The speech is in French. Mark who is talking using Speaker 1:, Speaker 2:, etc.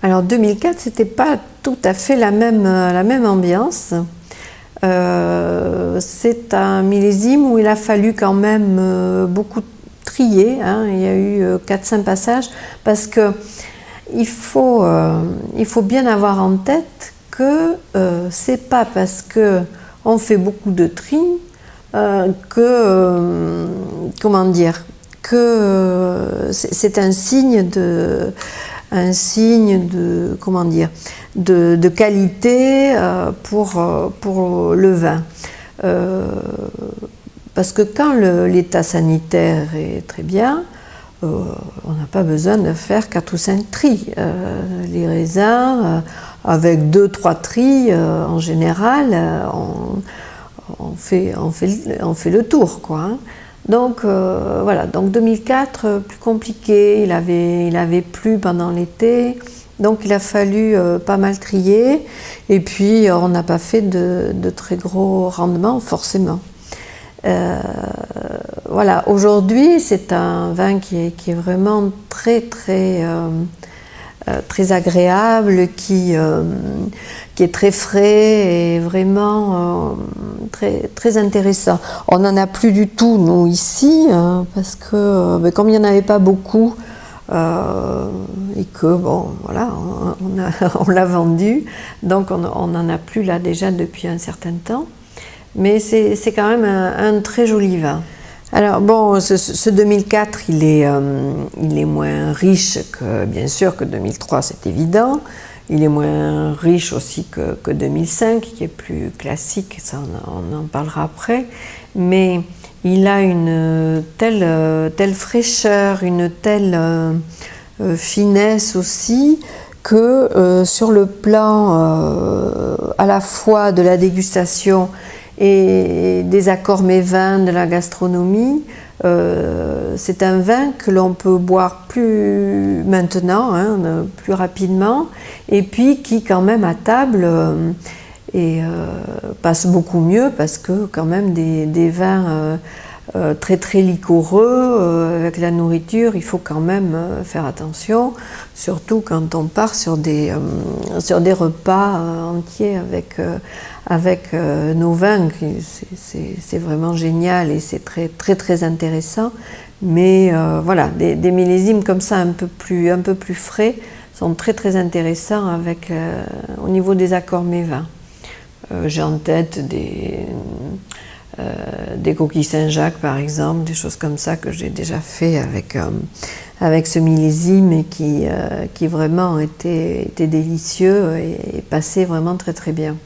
Speaker 1: Alors 2004, c'était pas tout à fait la même ambiance. C'est un millésime où il a fallu quand même beaucoup trier, hein. Il y a eu 4-5 passages parce que il faut bien avoir en tête que c'est pas parce que on fait beaucoup de tri comment dire, que c'est un signe de comment dire, de qualité pour le vin. Parce que quand l'état sanitaire est très bien, on n'a pas besoin de faire 4 ou 5 tris. Les raisins, avec 2-3 tris, en général, on fait le tour, quoi, hein. Donc voilà, donc 2004, plus compliqué, il avait plu pendant l'été, donc il a fallu pas mal trier, et puis on n'a pas fait de très gros rendements, forcément. Voilà, aujourd'hui c'est un vin qui est vraiment très agréable, qui est très frais et vraiment très intéressant. On n'en a plus du tout, nous, ici, parce que comme il n'y en avait pas beaucoup, et que, bon, voilà, on l'a vendu, donc on n'en a plus là déjà depuis un certain temps. Mais c'est quand même un très joli vin. Alors bon, ce 2004, il est moins riche que, bien sûr, que 2003, c'est évident. Il est moins riche aussi que 2005, qui est plus classique, ça on en parlera après. Mais il a une telle fraîcheur, une telle finesse aussi, que sur le plan à la fois de la dégustation et des accords mévins de la gastronomie, c'est un vin que l'on peut boire plus maintenant, hein, plus rapidement, et puis qui quand même à table passe beaucoup mieux, parce que quand même des vins très liquoreux avec la nourriture, il faut quand même faire attention, surtout quand on part sur des repas entiers avec nos vins. C'est vraiment génial et c'est très intéressant. Mais voilà, des millésimes comme ça un peu plus frais sont très intéressants au niveau des accords mévins. J'ai en tête des coquilles Saint-Jacques par exemple, des choses comme ça que j'ai déjà fait avec ce millésime et qui vraiment était délicieux et passait vraiment très bien.